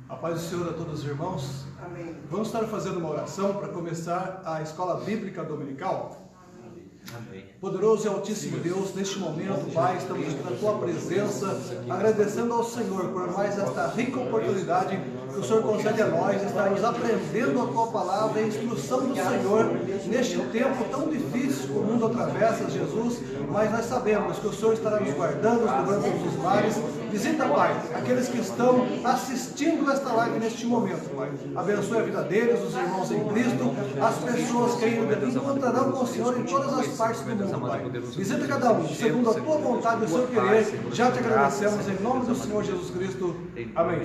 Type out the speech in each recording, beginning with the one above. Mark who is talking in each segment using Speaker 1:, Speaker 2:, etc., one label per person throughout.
Speaker 1: A paz do Senhor a todos os irmãos.
Speaker 2: Amém.
Speaker 1: Vamos estar fazendo uma oração para começar a escola bíblica dominical.
Speaker 3: Amém.
Speaker 1: Poderoso e altíssimo Deus, neste momento, Pai, estamos aqui na Tua presença, agradecendo ao Senhor por mais esta rica oportunidade que o Senhor concede a nós, estarmos aprendendo a Tua palavra e a instrução do Senhor neste tempo tão difícil que o mundo atravessa, Jesus, mas nós sabemos que o Senhor estará nos guardando, nos livrando todos os males. Visita, Pai, aqueles que estão assistindo esta live neste momento, Pai. Abençoe a vida deles, os irmãos em Cristo, as pessoas que ainda encontrarão com o Senhor em todas as partes do mundo, Pai. Visita cada um, segundo a Tua vontade e o Seu querer. Já te agradecemos em nome do Senhor Jesus Cristo. Amém.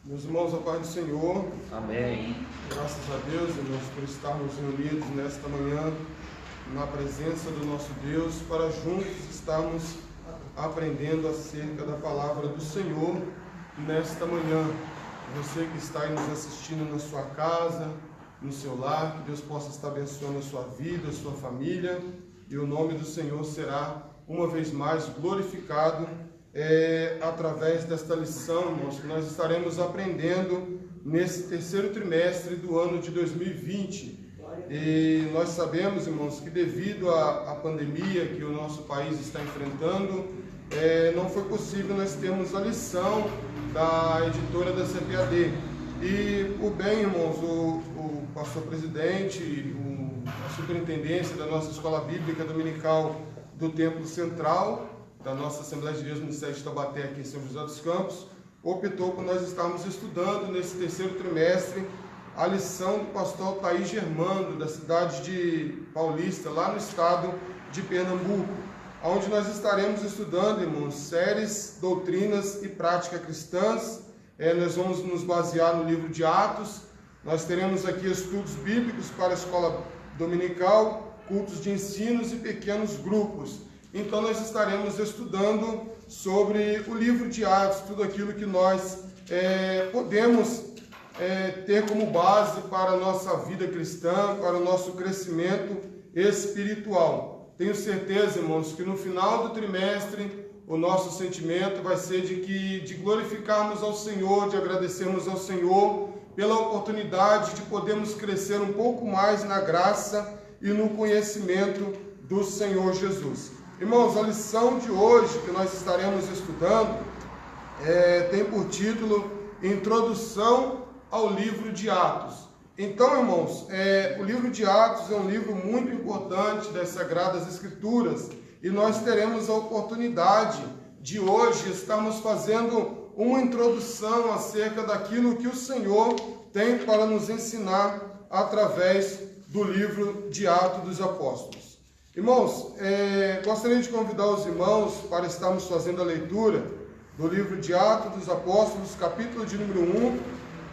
Speaker 4: Meus irmãos, a paz do Senhor.
Speaker 3: Amém.
Speaker 4: Graças a Deus, irmãos, por estarmos reunidos nesta manhã na presença do nosso Deus, para juntos estarmos aprendendo acerca da palavra do Senhor nesta manhã. Você que está aí nos assistindo na sua casa, no seu lar, que Deus possa estar abençoando a sua vida, a sua família, e o nome do Senhor será uma vez mais glorificado através desta lição, irmãos, que nós estaremos aprendendo nesse terceiro trimestre do ano de 2020. E nós sabemos, irmãos, que devido à pandemia que o nosso país está enfrentando, não foi possível nós termos a lição da editora da CPAD. E por bem, irmãos, o pastor presidente, a superintendência da nossa escola bíblica dominical do Templo Central, da nossa Assembleia de Deus no Ministério de Taubaté, aqui em São José dos Campos, optou por nós estarmos estudando nesse terceiro trimestre a lição do pastor Altair Germando, da cidade de Paulista, lá no estado de Pernambuco, onde nós estaremos estudando, irmãos, séries, doutrinas e práticas cristãs. Nós vamos nos basear no livro de Atos. Nós teremos aqui estudos bíblicos para a escola dominical, cultos de ensinos e pequenos grupos. Então nós estaremos estudando sobre o livro de Atos, tudo aquilo que nós podemos ter como base para a nossa vida cristã, para o nosso crescimento espiritual. Tenho certeza, irmãos, que no final do trimestre o nosso sentimento vai ser de glorificarmos ao Senhor, de agradecermos ao Senhor pela oportunidade de podermos crescer um pouco mais na graça e no conhecimento do Senhor Jesus. Irmãos, a lição de hoje que nós estaremos estudando tem por título Introdução ao livro de Atos. Então, irmãos, o livro de Atos é um livro muito importante das Sagradas Escrituras e nós teremos a oportunidade de hoje estarmos fazendo uma introdução acerca daquilo que o Senhor tem para nos ensinar através do livro de Atos dos Apóstolos. Irmãos, gostaria de convidar os irmãos para estarmos fazendo a leitura do livro de Atos dos Apóstolos, capítulo de número 1,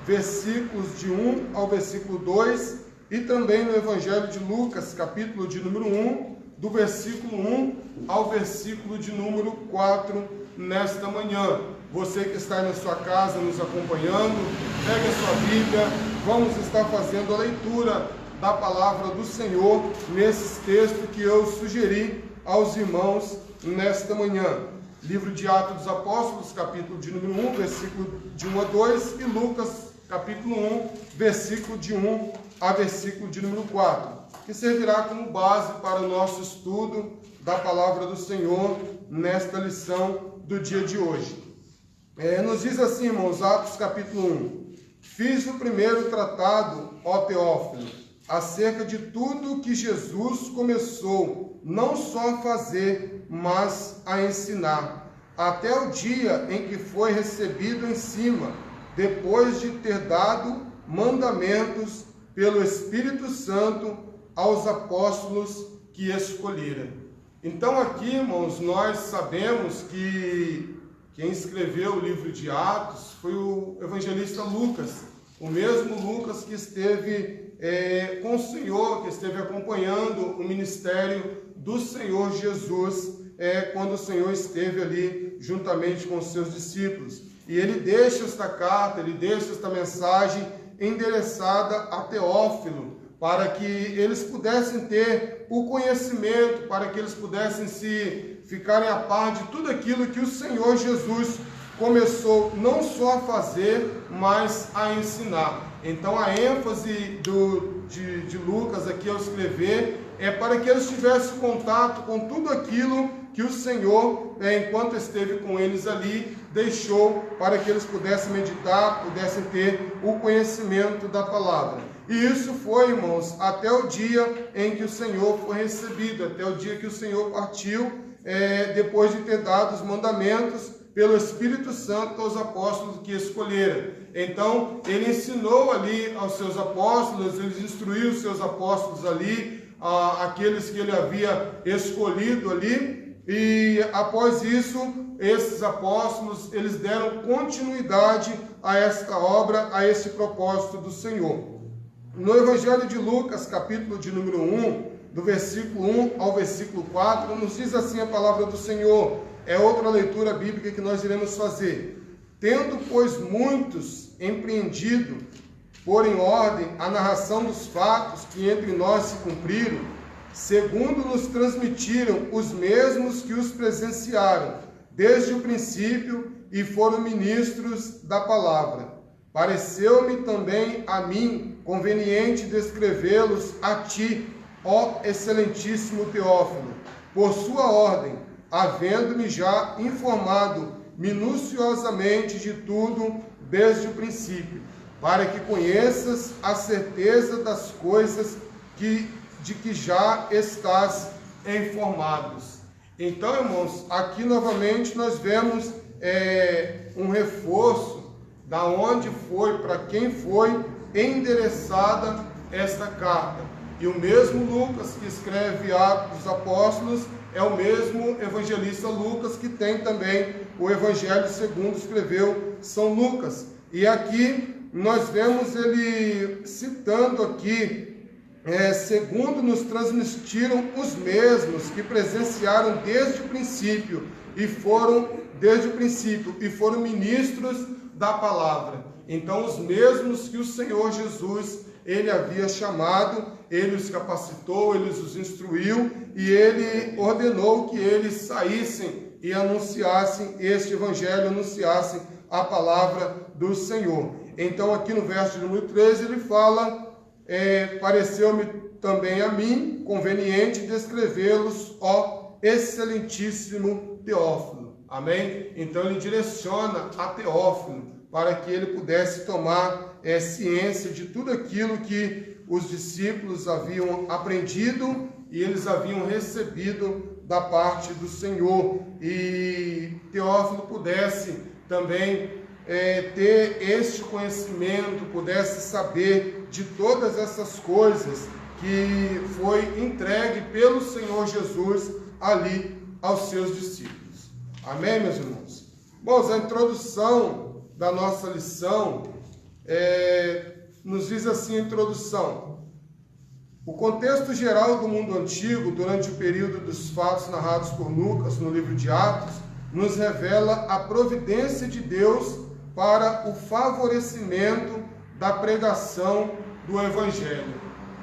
Speaker 4: versículos de 1 ao versículo 2, e também no Evangelho de Lucas, capítulo de número 1, do versículo 1 ao versículo de número 4, nesta manhã. Você que está aí na sua casa nos acompanhando, pegue a sua Bíblia, vamos estar fazendo a leitura da palavra do Senhor nesses textos que eu sugeri aos irmãos nesta manhã. Livro de Atos dos Apóstolos, capítulo de número 1, versículo de 1 a 2, e Lucas, capítulo 1, versículo de 1 a versículo de número 4, que servirá como base para o nosso estudo da palavra do Senhor nesta lição do dia de hoje. Nos diz assim, irmãos, Atos capítulo 1: Fiz o primeiro tratado, ó Teófilo, acerca de tudo que Jesus começou, não só a fazer, mas a ensinar, até o dia em que foi recebido em cima, depois de ter dado mandamentos pelo Espírito Santo aos apóstolos que escolhera. Então aqui, irmãos, nós sabemos que quem escreveu o livro de Atos foi o evangelista Lucas, o mesmo Lucas que esteve com o Senhor, que esteve acompanhando o ministério do Senhor Jesus, quando o Senhor esteve ali juntamente com os seus discípulos. E ele deixa esta carta, ele deixa esta mensagem endereçada a Teófilo, para que eles pudessem ter o conhecimento, para que eles pudessem ficarem a par de tudo aquilo que o Senhor Jesus começou não só a fazer, mas a ensinar. Então a ênfase de Lucas aqui ao escrever é para que eles tivessem contato com tudo aquilo que o Senhor, enquanto esteve com eles ali, deixou para que eles pudessem meditar, pudessem ter o conhecimento da palavra. E isso foi, irmãos, até o dia em que o Senhor foi recebido, até o dia que o Senhor partiu, depois de ter dado os mandamentos pelo Espírito Santo aos apóstolos que escolheram. Então, ele ensinou ali aos seus apóstolos, ele instruiu os seus apóstolos ali, aqueles que ele havia escolhido ali, e após isso, esses apóstolos, eles deram continuidade a esta obra, a esse propósito do Senhor. No Evangelho de Lucas, capítulo de número 1, do versículo 1 ao versículo 4, nos diz assim a palavra do Senhor. É outra leitura bíblica que nós iremos fazer. Tendo, pois, muitos empreendido, pôr em ordem a narração dos fatos que entre nós se cumpriram, segundo nos transmitiram os mesmos que os presenciaram, desde o princípio, e foram ministros da palavra. Pareceu-me também a mim conveniente descrevê-los a ti, ó excelentíssimo Teófilo, por sua ordem, havendo-me já informado minuciosamente de tudo desde o princípio, para que conheças a certeza das coisas de que já estás informados. Então, irmãos, aqui novamente nós vemos um reforço da onde foi, para quem foi endereçada esta carta. E o mesmo Lucas que escreve Atos dos Apóstolos é o mesmo evangelista Lucas que tem também o Evangelho segundo escreveu São Lucas. E aqui nós vemos ele citando aqui, segundo nos transmitiram os mesmos que presenciaram desde o princípio e foram ministros da palavra. Então os mesmos que o Senhor Jesus ele havia chamado, ele os capacitou, ele os instruiu e ele ordenou que eles saíssem e anunciassem este evangelho, anunciassem a palavra do Senhor. Então aqui no verso número 13 ele fala, pareceu-me também a mim conveniente descrevê-los, ó excelentíssimo Teófilo. Amém? Então ele direciona a Teófilo para que ele pudesse tomar ciência de tudo aquilo que os discípulos haviam aprendido e eles haviam recebido da parte do Senhor. E Teófilo pudesse também ter este conhecimento, pudesse saber de todas essas coisas que foi entregue pelo Senhor Jesus ali aos seus discípulos. Amém, meus irmãos? Bom, a introdução da nossa lição nos diz assim a introdução. O contexto geral do mundo antigo, durante o período dos fatos narrados por Lucas no livro de Atos, nos revela a providência de Deus para o favorecimento da pregação do Evangelho.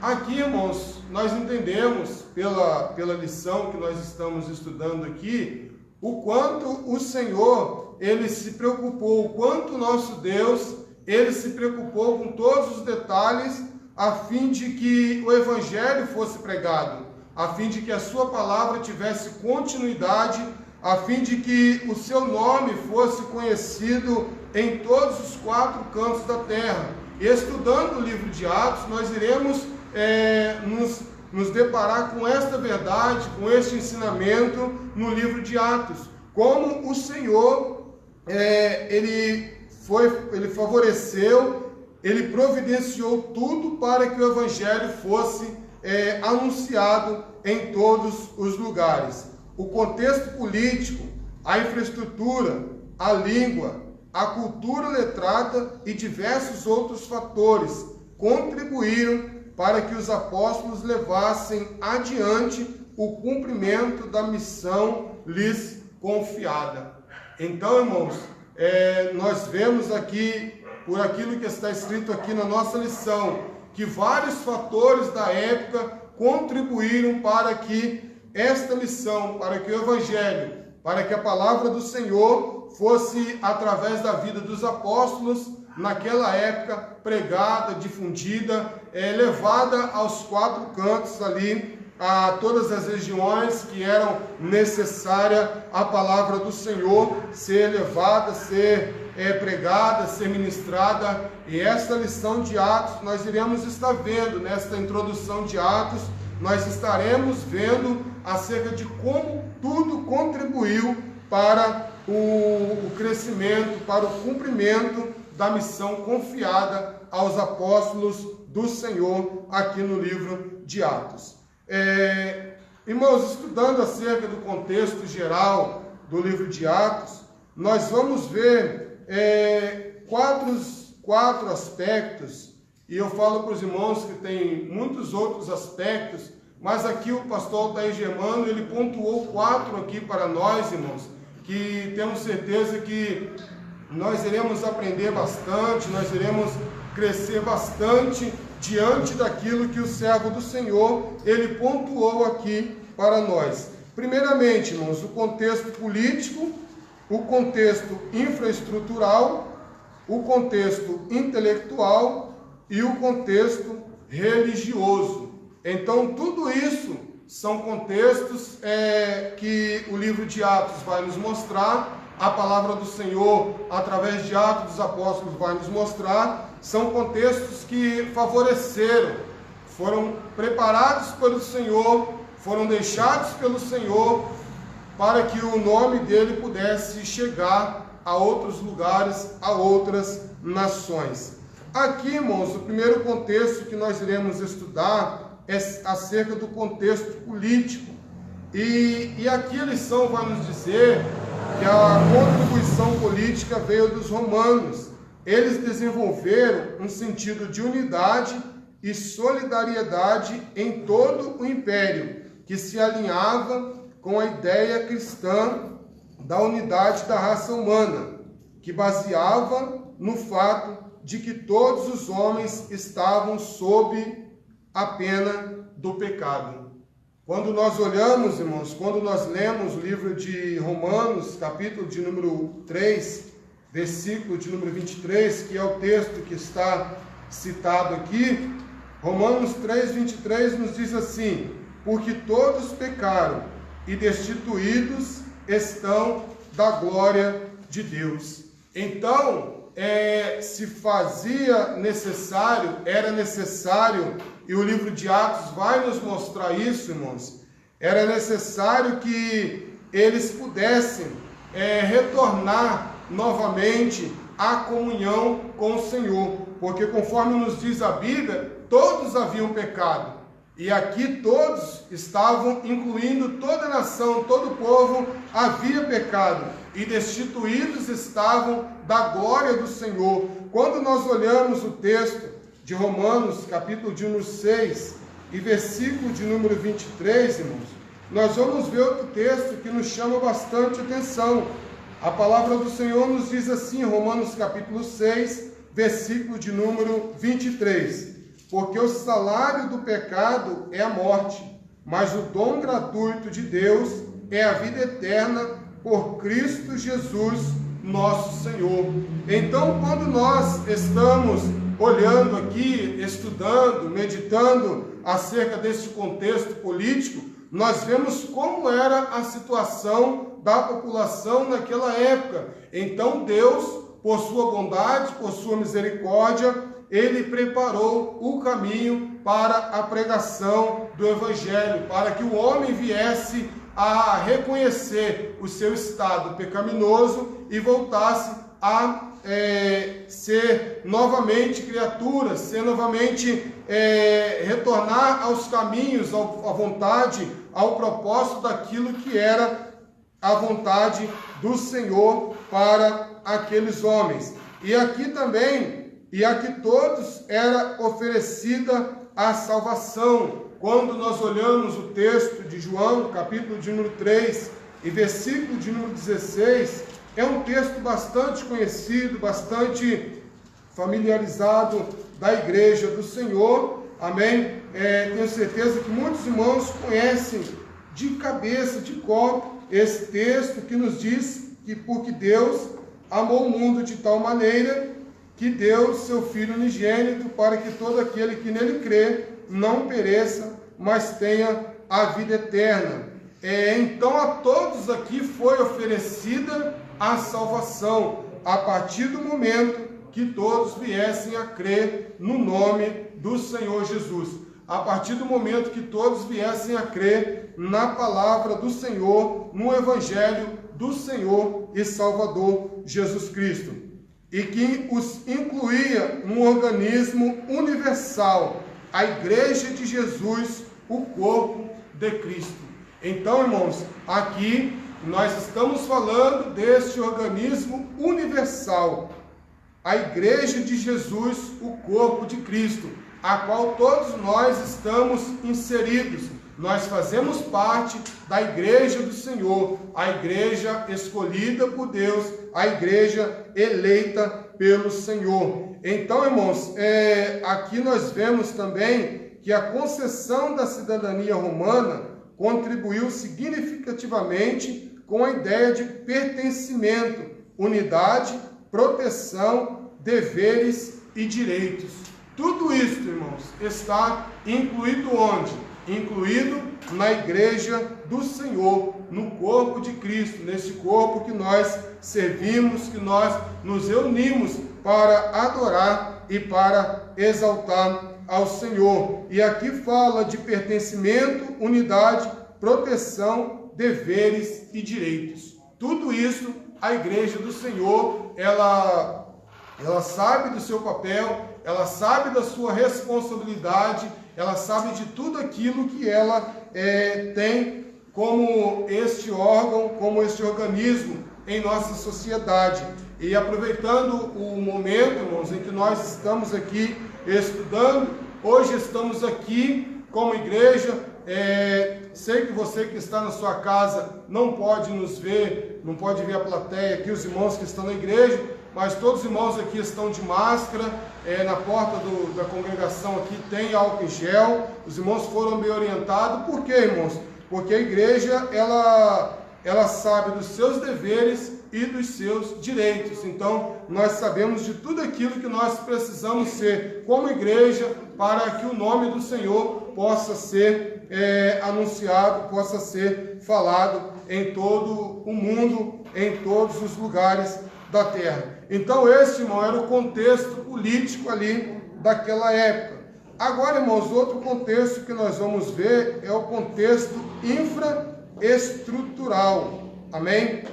Speaker 4: Aqui, irmãos, nós entendemos pela lição que nós estamos estudando aqui, o quanto o Senhor, ele se preocupou, o quanto o nosso Deus, ele se preocupou com todos os detalhes a fim de que o Evangelho fosse pregado, a fim de que a sua palavra tivesse continuidade, a fim de que o seu nome fosse conhecido em todos os 4 cantos da terra. E estudando o livro de Atos, nós iremos nos deparar com esta verdade, com este ensinamento no livro de Atos. Como o Senhor, ele favoreceu, ele providenciou tudo para que o Evangelho fosse anunciado em todos os lugares. O contexto político, a infraestrutura, a língua, a cultura letrada e diversos outros fatores contribuíram para que os apóstolos levassem adiante o cumprimento da missão lhes confiada. Então, irmãos, nós vemos aqui, por aquilo que está escrito aqui na nossa lição, que vários fatores da época contribuíram para que esta lição, para que o Evangelho, para que a palavra do Senhor fosse, através da vida dos apóstolos, naquela época, pregada, difundida, levada aos quatro cantos ali, a todas as regiões que eram necessária a palavra do Senhor ser levada, ser pregada, ser ministrada. E esta lição de Atos nós iremos estar vendo, nesta introdução de Atos, nós estaremos vendo acerca de como tudo contribuiu para o crescimento, para o cumprimento da missão confiada aos apóstolos do Senhor aqui no livro de Atos. Irmãos, estudando acerca do contexto geral do livro de Atos, nós vamos ver quatro aspectos, e eu falo para os irmãos que tem muitos outros aspectos, mas aqui o pastor Altair Germano, ele pontuou 4 aqui para nós, irmãos, que temos certeza que nós iremos aprender bastante, nós iremos crescer bastante diante daquilo que o servo do Senhor, ele pontuou aqui para nós. Primeiramente, irmãos, o contexto político, o contexto infraestrutural, o contexto intelectual e o contexto religioso. Então, tudo isso são contextos que o livro de Atos vai nos mostrar, a palavra do Senhor, através de Atos dos Apóstolos, vai nos mostrar. São contextos que favoreceram, foram preparados pelo Senhor, foram deixados pelo Senhor, para que o nome dele pudesse chegar a outros lugares, a outras nações. Aqui, irmãos, o primeiro contexto que nós iremos estudar é acerca do contexto político. E aqui a lição vai nos dizer que a contribuição política veio dos romanos. Eles desenvolveram um sentido de unidade e solidariedade em todo o império, que se alinhava com a ideia cristã da unidade da raça humana, que baseava no fato de que todos os homens estavam sob a pena do pecado. Quando nós olhamos, irmãos, quando nós lemos o livro de Romanos, capítulo de número 3, versículo de número 23, que é o texto que está citado aqui, Romanos 3, 23 nos diz assim: porque todos pecaram e destituídos estão da glória de Deus. Então, se fazia necessário, era necessário, e o livro de Atos vai nos mostrar isso, irmãos, era necessário que eles pudessem retornar novamente à comunhão com o Senhor, porque conforme nos diz a Bíblia, todos haviam pecado, e aqui todos estavam, incluindo toda a nação, todo o povo havia pecado, e destituídos estavam da glória do Senhor. Quando nós olhamos o texto de Romanos, capítulo de número 6, e versículo de número 23, irmãos, nós vamos ver outro texto que nos chama bastante atenção. A palavra do Senhor nos diz assim, Romanos capítulo 6, versículo de número 23, porque o salário do pecado é a morte, mas o dom gratuito de Deus é a vida eterna por Cristo Jesus, nosso Senhor. Então, quando nós estamos olhando aqui, estudando, meditando acerca desse contexto político, nós vemos como era a situação da população naquela época. Então Deus, por sua bondade, por sua misericórdia, ele preparou o caminho para a pregação do Evangelho, para que o homem viesse a reconhecer o seu estado pecaminoso e voltasse a ser novamente criatura, ser novamente retornar aos caminhos, à vontade, ao propósito daquilo que era a vontade do Senhor para aqueles homens. E aqui também, e aqui todos era oferecida a salvação. Quando nós olhamos o texto de João, capítulo de número 3, e versículo de número 16, é um texto bastante conhecido, bastante familiarizado da igreja do Senhor, amém? Tenho certeza que muitos irmãos conhecem de cabeça, de cor, esse texto que nos diz que porque Deus amou o mundo de tal maneira que deu seu Filho unigênito para que todo aquele que nele crê não pereça, mas tenha a vida eterna. Então a todos aqui foi oferecida a salvação, a partir do momento que todos viessem a crer no nome do Senhor Jesus. A partir do momento que todos viessem a crer na palavra do Senhor, no Evangelho do Senhor e Salvador Jesus Cristo. E que os incluía num organismo universal, a Igreja de Jesus, o corpo de Cristo. Então, irmãos, aqui nós estamos falando deste organismo universal, a Igreja de Jesus, o corpo de Cristo, a qual todos nós estamos inseridos. Nós fazemos parte da Igreja do Senhor, a Igreja escolhida por Deus, a Igreja eleita pelo Senhor. Então, irmãos, aqui nós vemos também que a concessão da cidadania romana contribuiu significativamente com a ideia de pertencimento, unidade, proteção, deveres e direitos. Tudo isso, irmãos, está incluído onde? Incluído na Igreja do Senhor, no corpo de Cristo, nesse corpo que nós servimos, que nós nos reunimos para adorar e para exaltar ao Senhor. E aqui fala de pertencimento, unidade, proteção, deveres e direitos. Tudo isso a Igreja do Senhor, ela sabe do seu papel, ela sabe da sua responsabilidade, ela sabe de tudo aquilo que ela tem como este órgão, como este organismo em nossa sociedade. E aproveitando o momento, irmãos, em que nós estamos aqui estudando, hoje estamos aqui como igreja. Sei que você que está na sua casa não pode nos ver, não pode ver a plateia aqui, os irmãos que estão na igreja, mas todos os irmãos aqui estão de máscara, na porta da congregação aqui tem álcool em gel, os irmãos foram bem orientados. Por quê, irmãos? Porque a igreja, ela sabe dos seus deveres e dos seus direitos. Então, nós sabemos de tudo aquilo que nós precisamos ser como igreja para que o nome do Senhor possa ser anunciado, possa ser falado em todo o mundo, em todos os lugares da terra. Então, esse, irmão, era o contexto político ali daquela época. Agora, irmãos, outro contexto que nós vamos ver é o contexto infraestrutural. Amém?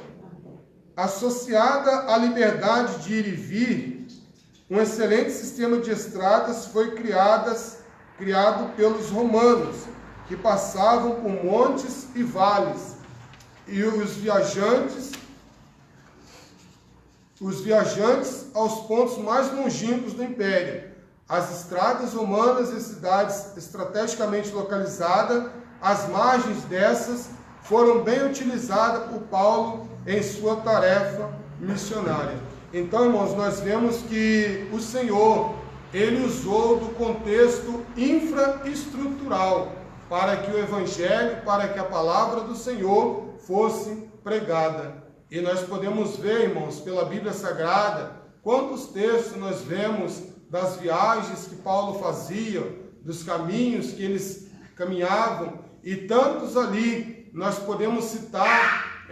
Speaker 4: Associada à liberdade de ir e vir, um excelente sistema de estradas foi criado pelos romanos, que passavam por montes e vales, e os viajantes aos pontos mais longínquos do império. As estradas romanas e cidades estrategicamente localizadas, as margens dessas foram bem utilizadas por Paulo em sua tarefa missionária. Então, irmãos, nós vemos que o Senhor, ele usou do contexto infraestrutural para que o Evangelho, para que a palavra do Senhor fosse pregada. E nós podemos ver, irmãos, pela Bíblia Sagrada, quantos textos nós vemos das viagens que Paulo fazia, dos caminhos que eles caminhavam, e tantos ali nós podemos citar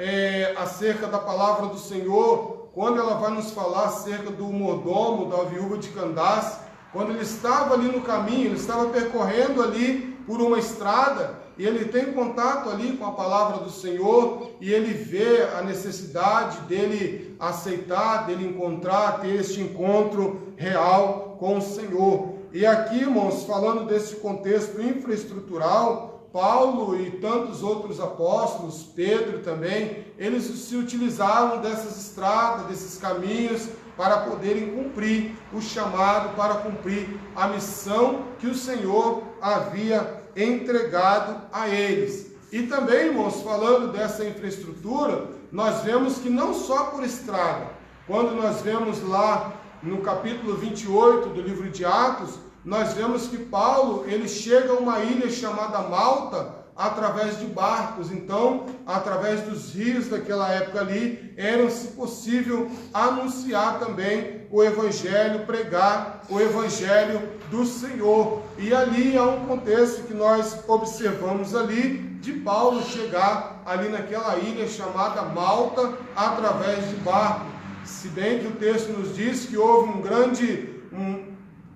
Speaker 4: acerca da palavra do Senhor, quando ela vai nos falar acerca do mordomo, da viúva de Candace, quando ele estava ali no caminho, ele estava percorrendo ali por uma estrada, e ele tem contato ali com a palavra do Senhor, e ele vê a necessidade dele aceitar, dele encontrar, ter este encontro real com o Senhor. E aqui, irmãos, falando desse contexto infraestrutural, Paulo e tantos outros apóstolos, Pedro também, eles se utilizavam dessas estradas, desses caminhos, para poderem cumprir o chamado, para cumprir a missão que o Senhor havia entregado a eles. E também, irmãos, falando dessa infraestrutura, nós vemos que não só por estrada, quando nós vemos lá no capítulo 28 do livro de Atos, nós vemos que Paulo, ele chega a uma ilha chamada Malta, através de barcos. Então, através dos rios daquela época ali, era, se possível, anunciar também o Evangelho, pregar o Evangelho do Senhor. E ali há um contexto que nós observamos ali, de Paulo chegar ali naquela ilha chamada Malta, através de barco. Se bem que o texto nos diz que houve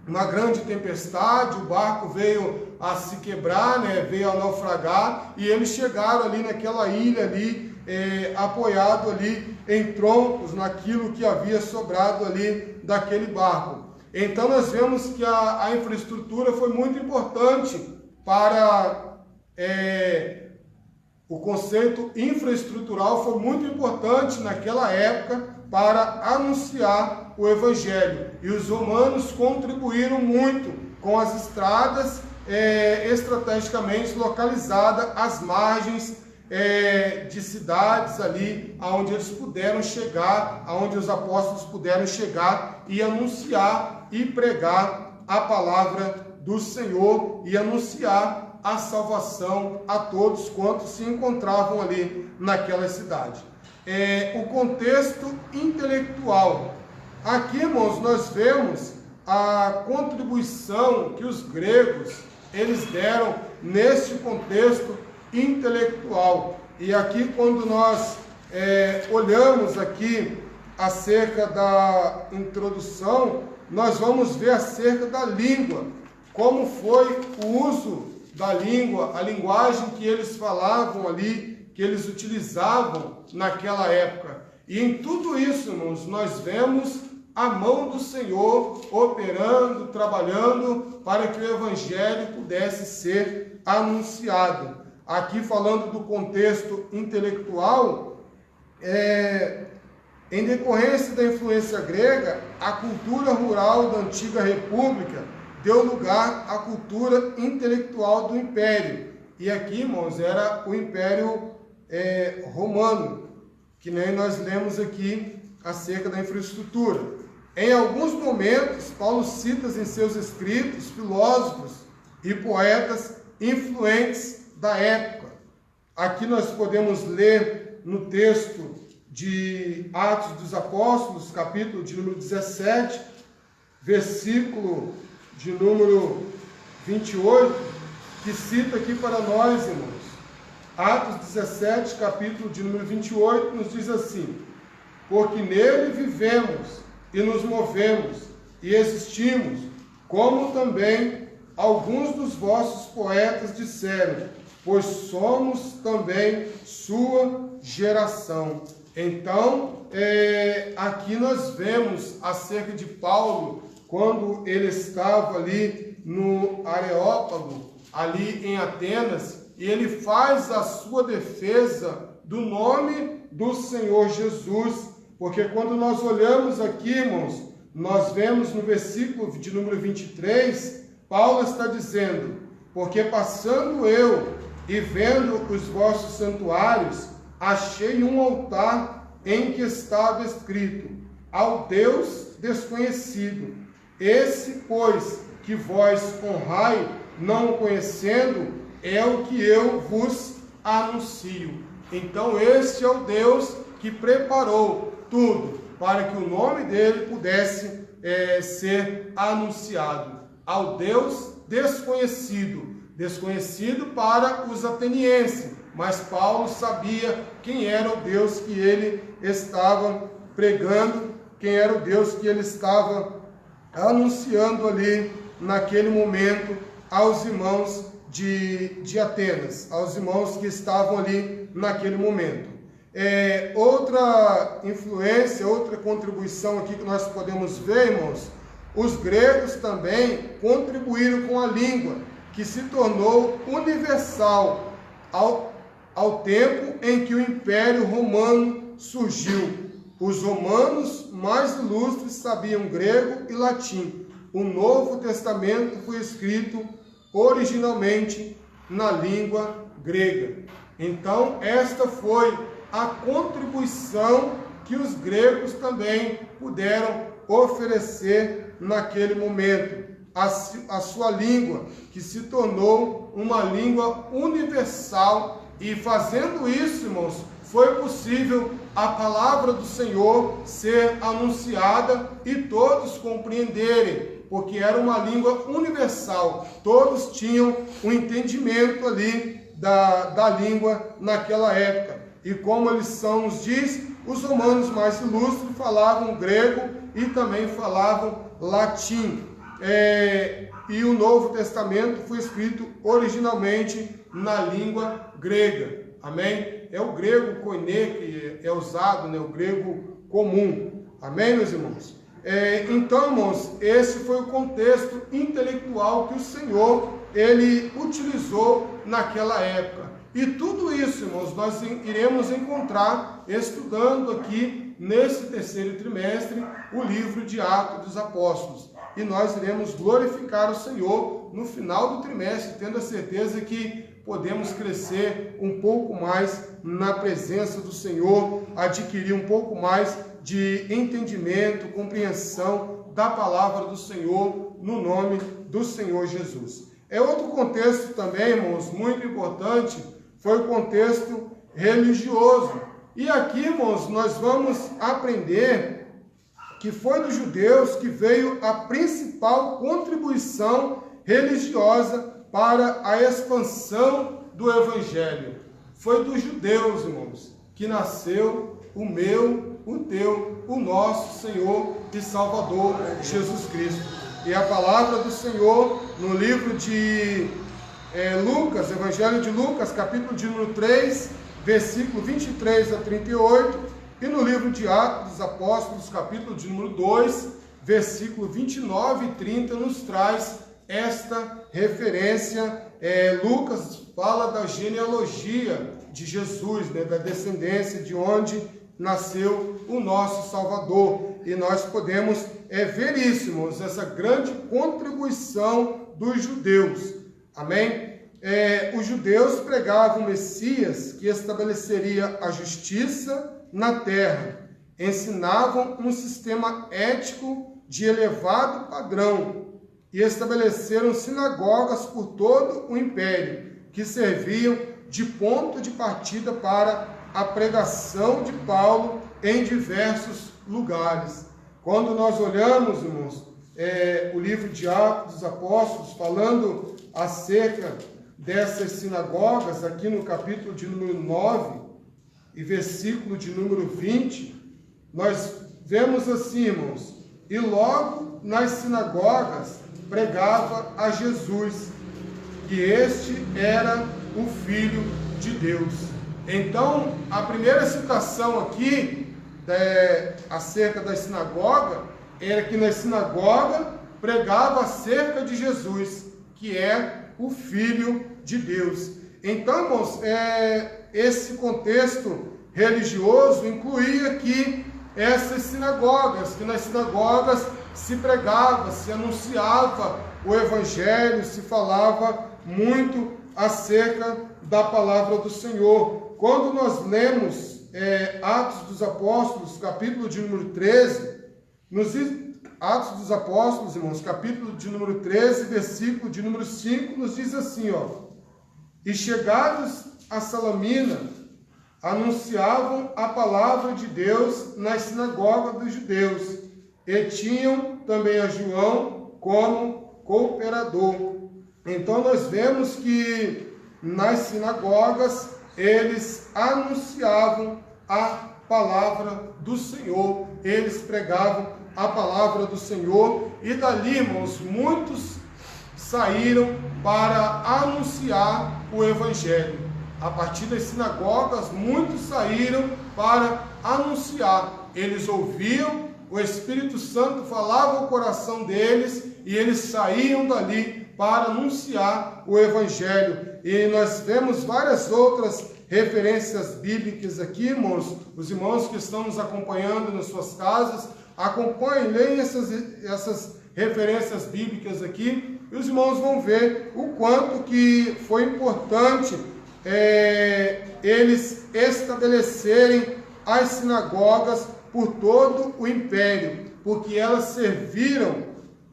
Speaker 4: uma grande tempestade, o barco veio a se quebrar, veio a naufragar, e eles chegaram ali naquela ilha ali, apoiado ali em troncos, naquilo que havia sobrado ali daquele barco. Então nós vemos que a infraestrutura foi muito importante para o conceito infraestrutural foi muito importante naquela época para anunciar o Evangelho. E os romanos contribuíram muito com as estradas estrategicamente localizadas às margens de cidades ali, aonde eles puderam chegar, aonde os apóstolos puderam chegar e anunciar e pregar a palavra do Senhor e anunciar a salvação a todos quantos se encontravam ali naquela cidade. O contexto intelectual. Aqui, irmãos, nós vemos a contribuição que os gregos eles deram neste contexto intelectual. E aqui, quando nós olhamos aqui acerca da introdução, nós vamos ver acerca da língua, como foi o uso da língua, a linguagem que eles falavam ali, que eles utilizavam naquela época. E em tudo isso, irmãos, nós vemos a mão do Senhor operando, trabalhando para que o Evangelho pudesse ser anunciado. Aqui falando do contexto intelectual, em decorrência da influência grega, a cultura rural da antiga república deu lugar à cultura intelectual do império. E aqui, irmãos, era o Império Romano, que nem nós lemos aqui acerca da infraestrutura. Em alguns momentos, Paulo cita em seus escritos filósofos e poetas influentes da época. Aqui nós podemos ler no texto de Atos dos Apóstolos, capítulo de número 17, versículo de número 28, que cita aqui para nós, irmãos. Atos 17, capítulo de número 28, nos diz assim: porque nele vivemos e nos movemos e existimos, como também alguns dos vossos poetas disseram, pois somos também sua geração. Então, aqui nós vemos acerca de Paulo, quando ele estava ali no Areópago, ali em Atenas, e ele faz a sua defesa do nome do Senhor Jesus, porque quando nós olhamos aqui, irmãos, nós vemos no versículo de número 23, Paulo está dizendo, porque passando eu e vendo os vossos santuários, achei um altar em que estava escrito, ao Deus desconhecido. Esse, pois, que vós honrai, não o conhecendo, é o que eu vos anuncio. Então, este é o Deus que preparou tudo para que o nome dele pudesse ser anunciado. Ao Deus desconhecido. Desconhecido para os atenienses, mas Paulo sabia quem era o Deus que ele estava pregando, quem era o Deus que ele estava anunciando ali naquele momento aos irmãos de Atenas, aos irmãos que estavam ali naquele momento. Outra influência, outra contribuição aqui que nós podemos ver, irmãos, os gregos também contribuíram com a língua, que se tornou universal ao tempo em que o Império Romano surgiu. Os romanos mais ilustres sabiam grego e latim. O Novo Testamento foi escrito originalmente na língua grega. Então, esta foi a contribuição que os gregos também puderam oferecer naquele momento. A sua língua, que se tornou uma língua universal, e fazendo isso, irmãos, foi possível a palavra do Senhor ser anunciada e todos compreenderem, porque era uma língua universal, todos tinham um entendimento ali da língua naquela época. E como a lição nos diz, os romanos mais ilustres falavam grego e também falavam latim. E o Novo Testamento foi escrito originalmente na língua grega. Amém? É o grego koiné que é usado, né? O grego comum. Amém, meus irmãos? Então, irmãos, esse foi o contexto intelectual que o Senhor, ele utilizou naquela época. E tudo isso, irmãos, nós iremos encontrar estudando aqui, nesse terceiro trimestre, o livro de Atos dos Apóstolos. E nós iremos glorificar o Senhor no final do trimestre, tendo a certeza que podemos crescer um pouco mais na presença do Senhor, adquirir um pouco mais de entendimento, compreensão da palavra do Senhor, no nome do Senhor Jesus. Outro contexto também, irmãos, muito importante, foi o contexto religioso. E aqui, irmãos, nós vamos aprender que foi dos judeus que veio a principal contribuição religiosa para a expansão do Evangelho. Foi dos judeus, irmãos, que nasceu o meu, o teu, o nosso Senhor e Salvador Jesus Cristo. E a palavra do Senhor no livro de Lucas, Evangelho de Lucas, capítulo de número 3, versículo 23 a 38, e no livro de Atos dos Apóstolos, capítulo de número 2, versículo 29 e 30, nos traz esta referência. Lucas fala da genealogia de Jesus, né, da descendência de onde nasceu o nosso Salvador. E nós podemos ver isso, irmãos, essa grande contribuição dos judeus. Amém? Os judeus pregavam o Messias que estabeleceria a justiça na terra, ensinavam um sistema ético de elevado padrão e estabeleceram sinagogas por todo o império, que serviam de ponto de partida para a pregação de Paulo em diversos lugares. Quando nós olhamos, irmãos, o livro de Atos dos Apóstolos, falando acerca dessas sinagogas, aqui no capítulo de número 9, e versículo de número 20, nós vemos assim, irmãos: e logo nas sinagogas pregava a Jesus, que este era o Filho de Deus. Então, a primeira citação aqui acerca da sinagoga era que na sinagoga pregava acerca de Jesus, que é o Filho de Deus. Então, irmãos, esse contexto religioso incluía aqui essas sinagogas, que nas sinagogas se pregava, se anunciava o Evangelho, se falava muito acerca da palavra do Senhor. Quando nós lemos Atos dos Apóstolos, capítulo de número 13, Atos dos Apóstolos, irmãos, capítulo de número 13, versículo de número 5, nos diz assim, e chegados a Salamina, anunciavam a palavra de Deus nas sinagogas dos judeus, e tinham também a João como cooperador. Então nós vemos que nas sinagogas eles anunciavam a palavra do Senhor, eles pregavam a palavra do Senhor, e dali, irmãos, muitos saíram para anunciar o Evangelho. A partir das sinagogas, muitos saíram para anunciar. Eles ouviam, o Espírito Santo falava ao coração deles, e eles saíam dali para anunciar o Evangelho. E nós vemos várias outras referências bíblicas aqui, irmãos. Os irmãos que estão nos acompanhando nas suas casas, acompanhem, leiam essas referências bíblicas aqui, e os irmãos vão ver o quanto que foi importante eles estabelecerem as sinagogas por todo o império, porque elas serviram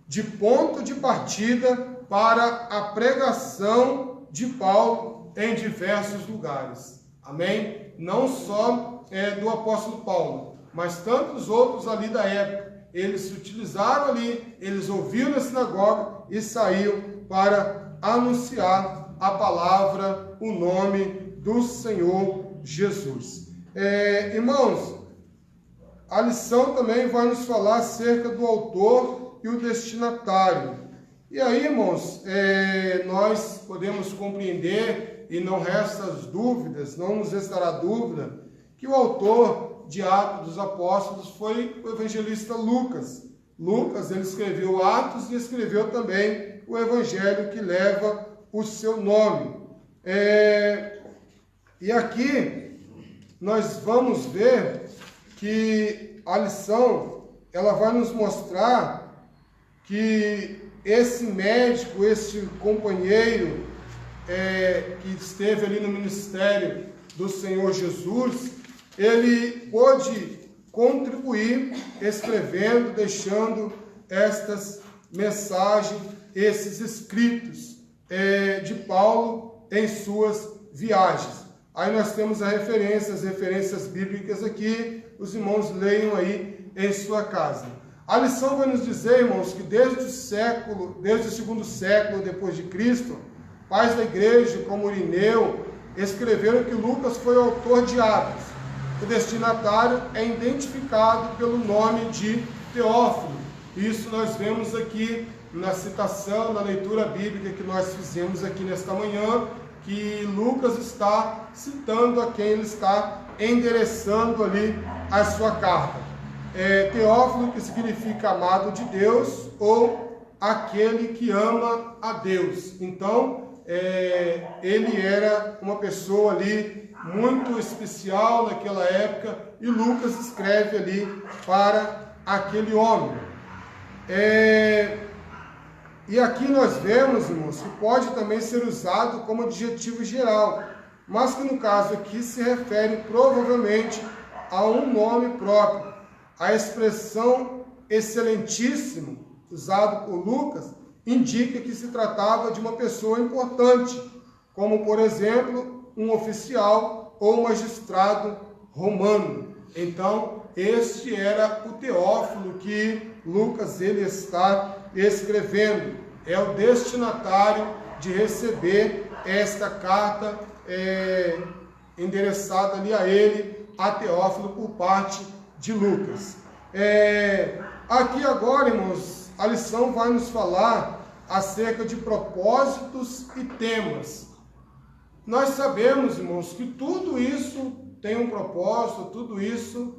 Speaker 4: de ponto de partida para a pregação de Paulo em diversos lugares. Amém? Não só do apóstolo Paulo, mas tantos outros ali da época. Eles se utilizaram ali, eles ouviram na sinagoga e saíam para anunciar a palavra, o nome do Senhor Jesus. Irmãos, a lição também vai nos falar acerca do autor e o destinatário. E aí, irmãos, nós podemos compreender, e não resta dúvidas, não nos restará dúvida, que o autor de Atos dos Apóstolos foi o evangelista Lucas. Lucas, ele escreveu Atos e escreveu também o evangelho que leva o seu nome. E aqui nós vamos ver que a lição, ela vai nos mostrar que esse médico, esse companheiro que esteve ali no ministério do Senhor Jesus, ele pôde contribuir escrevendo, deixando estas mensagens, esses escritos de Paulo em suas viagens. Aí nós temos as referências bíblicas aqui, os irmãos leiam aí em sua casa. A lição vai nos dizer, irmãos, que desde o segundo século depois de Cristo, pais da igreja como Irineu escreveram que Lucas foi o autor de Atos. O destinatário é identificado pelo nome de Teófilo. Isso nós vemos aqui na citação, na leitura bíblica que nós fizemos aqui nesta manhã, que Lucas está citando a quem ele está endereçando ali a sua carta. Teófilo, que significa amado de Deus, ou aquele que ama a Deus. Então, ele era uma pessoa ali muito especial naquela época, e Lucas escreve ali para aquele homem. E aqui nós vemos, irmãos, que pode também ser usado como adjetivo geral, mas que no caso aqui se refere provavelmente a um nome próprio. A expressão excelentíssimo, usado por Lucas, indica que se tratava de uma pessoa importante, como, por exemplo, um oficial ou magistrado romano. Então, este era o Teófilo que Lucas ele está escrevendo. É o destinatário de receber esta carta endereçada ali a ele, a Teófilo, por parte de Lucas. Aqui agora, irmãos, a lição vai nos falar acerca de propósitos e temas. Nós sabemos, irmãos, que tudo isso tem um propósito, tudo isso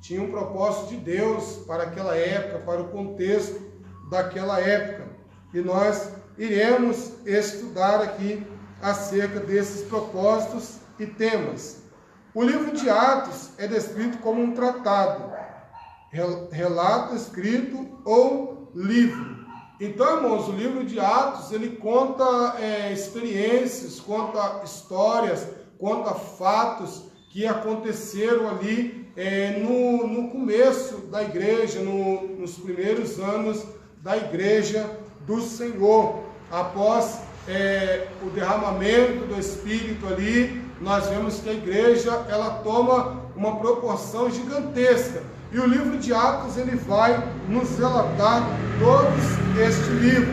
Speaker 4: tinha um propósito de Deus para aquela época, para o contexto daquela época. E nós iremos estudar aqui acerca desses propósitos e temas. O livro de Atos é descrito como um tratado, relato escrito ou livro. Então, irmãos, o livro de Atos, ele conta experiências, conta histórias, conta fatos que aconteceram ali no começo da igreja, nos primeiros anos da igreja do Senhor. Após o derramamento do Espírito ali, nós vemos que a igreja ela toma uma proporção gigantesca. E o livro de Atos ele vai nos relatar todo este livro,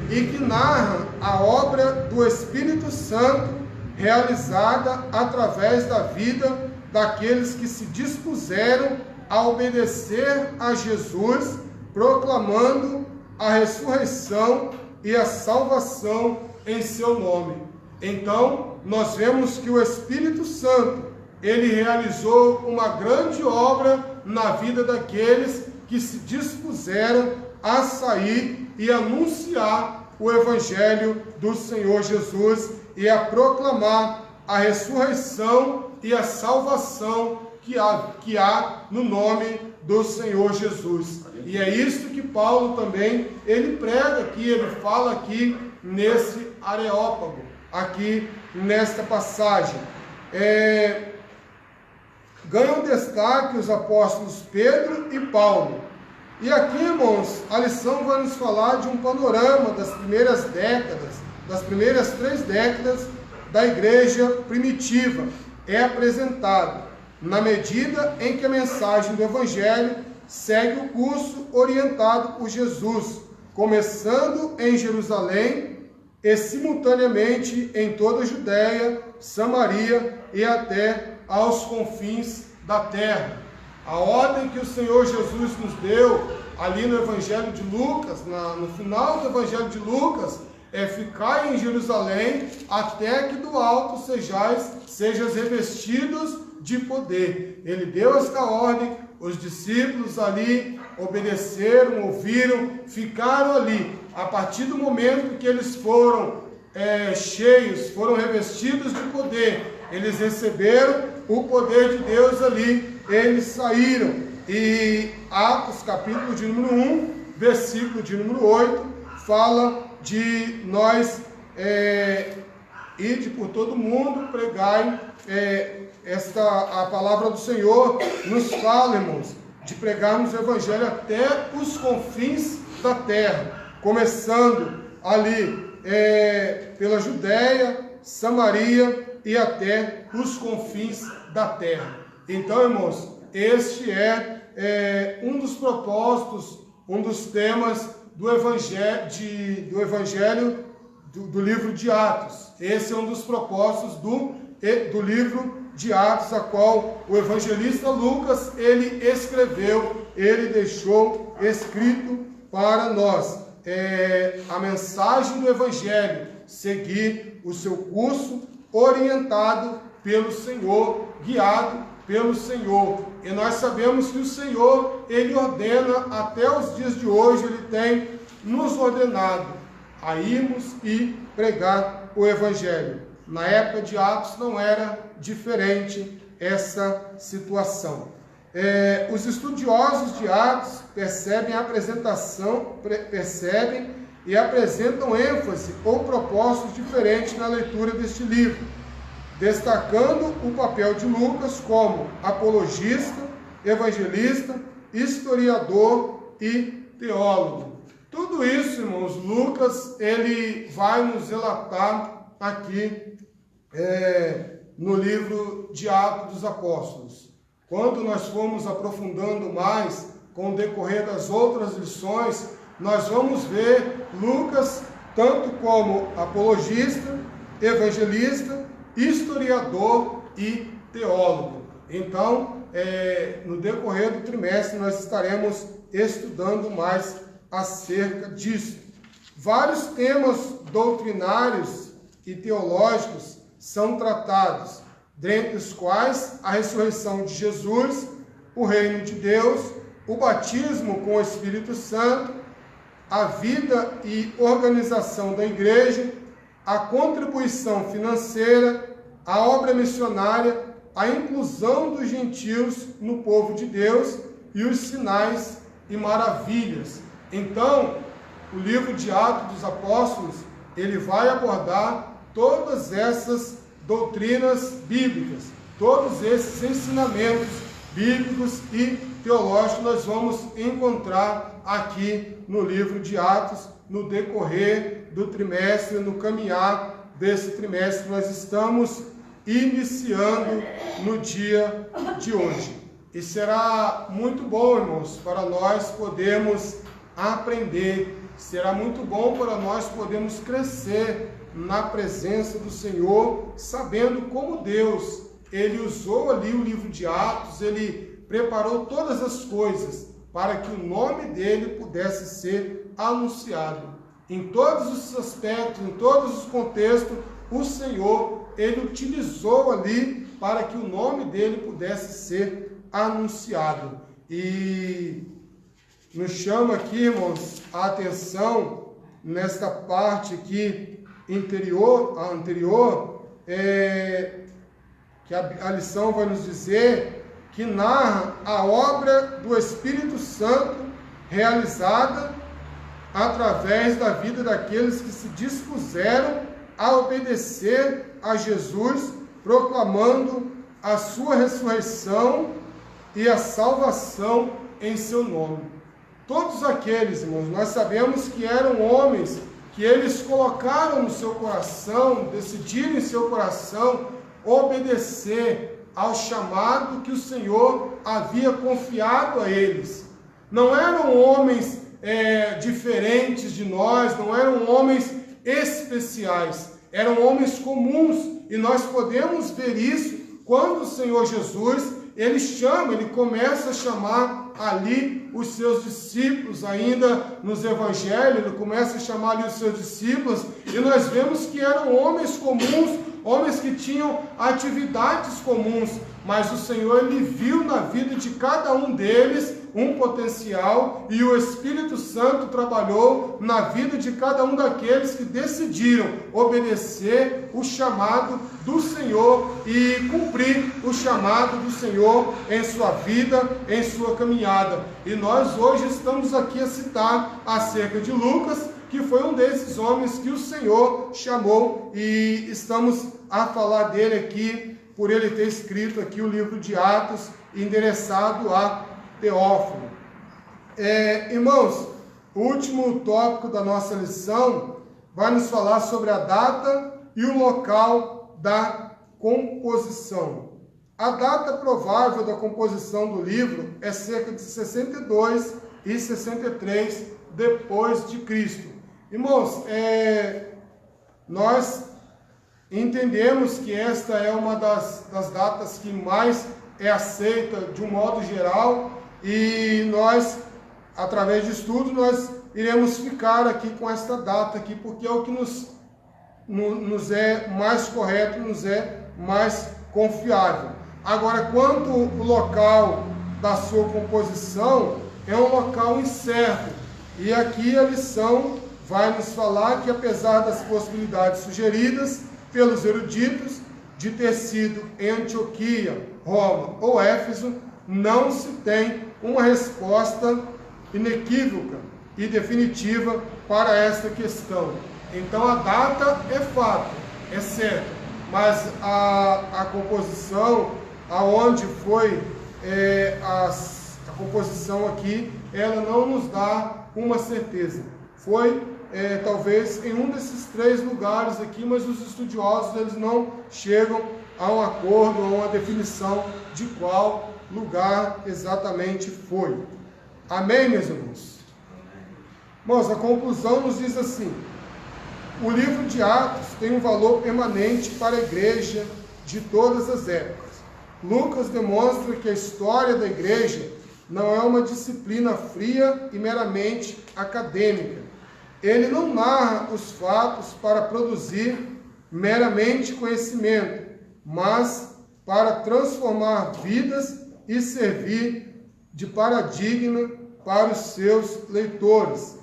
Speaker 4: e que narra a obra do Espírito Santo realizada através da vida daqueles que se dispuseram a obedecer a Jesus, proclamando a ressurreição e a salvação em seu nome. Então, nós vemos que o Espírito Santo, ele realizou uma grande obra na vida daqueles que se dispuseram a sair e anunciar o Evangelho do Senhor Jesus e a proclamar a ressurreição e a salvação que há no nome do Senhor Jesus. E é isso que Paulo também, ele prega aqui, ele fala aqui nesse Areópago. aqui nesta passagem. Ganham destaque os apóstolos Pedro e Paulo. E aqui, irmãos, a lição vai nos falar de um panorama das primeiras décadas, das primeiras 3 décadas da igreja primitiva. É apresentado na medida em que a mensagem do Evangelho segue o curso orientado por Jesus, começando em Jerusalém e simultaneamente em toda a Judéia, Samaria e até aos confins da terra. A ordem que o Senhor Jesus nos deu ali no Evangelho de Lucas, no final do Evangelho de Lucas, é ficar em Jerusalém até que do alto sejais revestidos de poder. Ele deu esta ordem, os discípulos ali obedeceram, ouviram, ficaram ali. A partir do momento que eles foram cheios, foram revestidos de poder, eles receberam o poder de Deus ali, eles saíram. E Atos, capítulo de número 1, versículo de número 8, fala de nós ide por todo mundo, pregai, a palavra do Senhor nos fala, irmãos, de pregarmos o Evangelho até os confins da terra, começando ali pela Judéia, Samaria e até os confins da terra. Então, irmãos, este é um dos propósitos, um dos temas do Evangelho do livro de Atos. Esse é um dos propósitos do livro de Atos, a qual o evangelista Lucas, ele escreveu, ele deixou escrito para nós. A mensagem do Evangelho, seguir o seu curso orientado pelo Senhor, guiado pelo Senhor. E nós sabemos que o Senhor, ele ordena, até os dias de hoje, ele tem nos ordenado a irmos e pregar o Evangelho. Na época de Atos não era diferente essa situação. Os estudiosos de Atos percebem e apresentam ênfase ou propósitos diferentes na leitura deste livro, destacando o papel de Lucas como apologista, evangelista, historiador e teólogo. Tudo isso, irmãos, Lucas, ele vai nos relatar aqui no livro de Atos dos Apóstolos. Quando nós formos aprofundando mais com o decorrer das outras lições, nós vamos ver Lucas tanto como apologista, evangelista, historiador e teólogo. Então, no decorrer do trimestre, nós estaremos estudando mais acerca disso. Vários temas doutrinários e teológicos são tratados, dentre os quais a ressurreição de Jesus, o reino de Deus, o batismo com o Espírito Santo, a vida e organização da igreja, a contribuição financeira, a obra missionária, a inclusão dos gentios no povo de Deus e os sinais e maravilhas. Então, o livro de Atos dos Apóstolos, ele vai abordar todas essas doutrinas bíblicas, todos esses ensinamentos bíblicos e teológicos nós vamos encontrar aqui no livro de Atos, no decorrer do trimestre, no caminhar desse trimestre. Nós estamos iniciando no dia de hoje. E será muito bom, irmãos, para nós podermos aprender, será muito bom para nós podermos crescer na presença do Senhor, sabendo como Deus, ele usou ali o livro de Atos, ele preparou todas as coisas para que o nome dele pudesse ser anunciado. Em todos os aspectos, em todos os contextos, o Senhor, ele utilizou ali para que o nome dele pudesse ser anunciado. E nos chama aqui, irmãos, a atenção nesta parte aqui anterior, que a lição vai nos dizer que narra a obra do Espírito Santo realizada através da vida daqueles que se dispuseram a obedecer a Jesus, proclamando a sua ressurreição e a salvação em seu nome. Todos aqueles, irmãos, nós sabemos que eram homens que eles colocaram no seu coração, decidiram em seu coração obedecer ao chamado que o Senhor havia confiado a eles. Não eram homens diferentes de nós, não eram homens especiais, eram homens comuns, e nós podemos ver isso quando o Senhor Jesus, ele começa a chamar ali os seus discípulos, ainda nos evangelhos, ele começa a chamar ali os seus discípulos, e nós vemos que eram homens comuns, homens que tinham atividades comuns, mas o Senhor, ele viu na vida de cada um deles um potencial, e o Espírito Santo trabalhou na vida de cada um daqueles que decidiram obedecer o chamado do Senhor e cumprir o chamado do Senhor em sua vida, em sua caminhada. E nós hoje estamos aqui a citar acerca de Lucas, que foi um desses homens que o Senhor chamou, e estamos a falar dele aqui, por ele ter escrito aqui o livro de Atos, endereçado a Teófilo. Irmãos, o último tópico da nossa lição vai nos falar sobre a data e o local da composição. A data provável da composição do livro é cerca de 62 e 63 depois de Cristo. Irmãos, nós entendemos que esta é uma das datas que mais é aceita de um modo geral, e nós, através de estudo, nós iremos ficar aqui com esta data aqui, porque é o que nos é mais correto, nos é mais confiável. Agora, quanto o local da sua composição, é um local incerto, e aqui a lição vai nos falar que, apesar das possibilidades sugeridas pelos eruditos de ter sido em Antioquia, Roma ou Éfeso, não se tem uma resposta inequívoca e definitiva para esta questão. Então a data é fato, é certo, mas a composição, aonde foi a composição aqui, ela não nos dá uma certeza. Foi talvez em um desses três lugares aqui, mas os estudiosos eles não chegam a um acordo, a uma definição de qual lugar exatamente foi. Amém, meus irmãos? Irmãos, a conclusão nos diz assim: o livro de Atos tem um valor permanente para a igreja de todas as épocas. Lucas demonstra que a história da igreja não é uma disciplina fria e meramente acadêmica. Ele não narra os fatos para produzir meramente conhecimento, mas para transformar vidas e servir de paradigma para os seus leitores.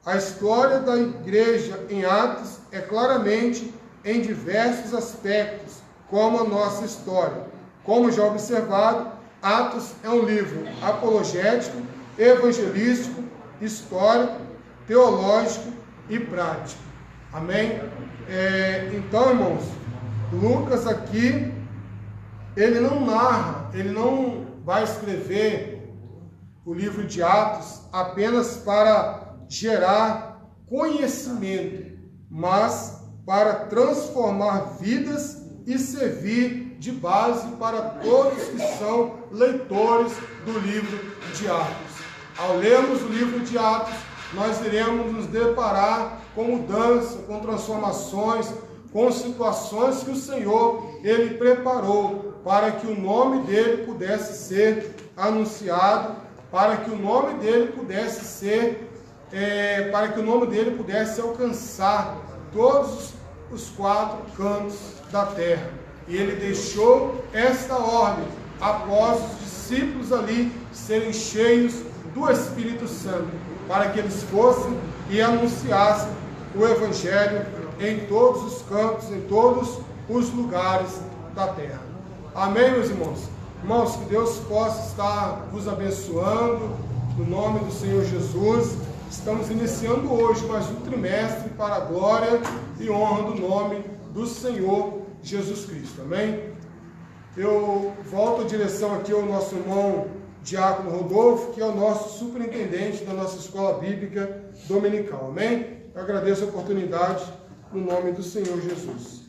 Speaker 4: A história da igreja em Atos é claramente em diversos aspectos, como a nossa história. Como já observado, Atos é um livro apologético, evangelístico, histórico, teológico e prático. Amém? Então, irmãos, Lucas aqui, ele não narra, ele não vai escrever o livro de Atos apenas para gerar conhecimento, mas para transformar vidas e servir de base para todos que são leitores do livro de Atos. Ao lermos o livro de Atos, nós iremos nos deparar com mudança, com transformações, com situações que o Senhor, Ele preparou para que o nome dEle pudesse ser anunciado, para que o nome dEle pudesse ser, para que o nome dEle pudesse alcançar todos os quatro cantos da terra. E Ele deixou esta ordem após os discípulos ali serem cheios do Espírito Santo, para que eles fossem e anunciassem o Evangelho em todos os cantos, em todos os lugares da terra. Amém, meus irmãos? Irmãos, que Deus possa estar vos abençoando, no nome do Senhor Jesus. Estamos iniciando hoje mais um trimestre para a glória e honra do nome do Senhor Jesus Cristo. Amém? Eu volto a direção aqui ao nosso irmão Diácono Rodolfo, que é o nosso superintendente da nossa escola bíblica dominical. Amém? Eu agradeço a oportunidade no nome do Senhor Jesus.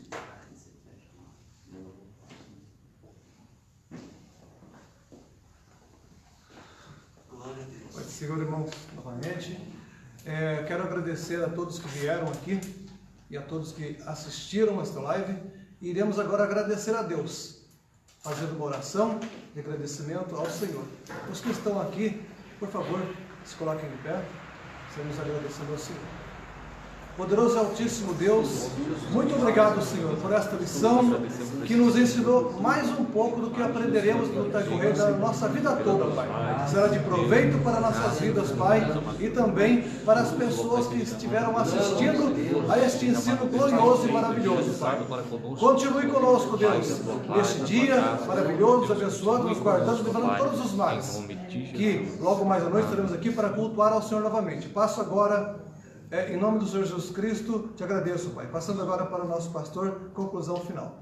Speaker 1: Pai do Senhor, irmãos, novamente. Quero agradecer a todos que vieram aqui e a todos que assistiram esta live. E iremos agora agradecer a Deus, fazendo uma oração de agradecimento ao Senhor. Os que estão aqui, por favor, se coloquem de pé. Estamos agradecendo ao Senhor. Poderoso e Altíssimo Deus, muito obrigado, Senhor, por esta lição que nos ensinou mais um pouco do que aprenderemos no decorrer da nossa vida toda, Pai. Será de proveito para nossas vidas, Pai, e também para as pessoas que estiveram assistindo a este ensino glorioso e maravilhoso, Pai. Continue conosco, Deus, neste dia maravilhoso, abençoando, nos guardando, livrando todos os males, que logo mais à noite estaremos aqui para cultuar ao Senhor novamente. Passo agora... em nome do Senhor Jesus Cristo, te agradeço, Pai. Passando agora para o nosso pastor, conclusão final.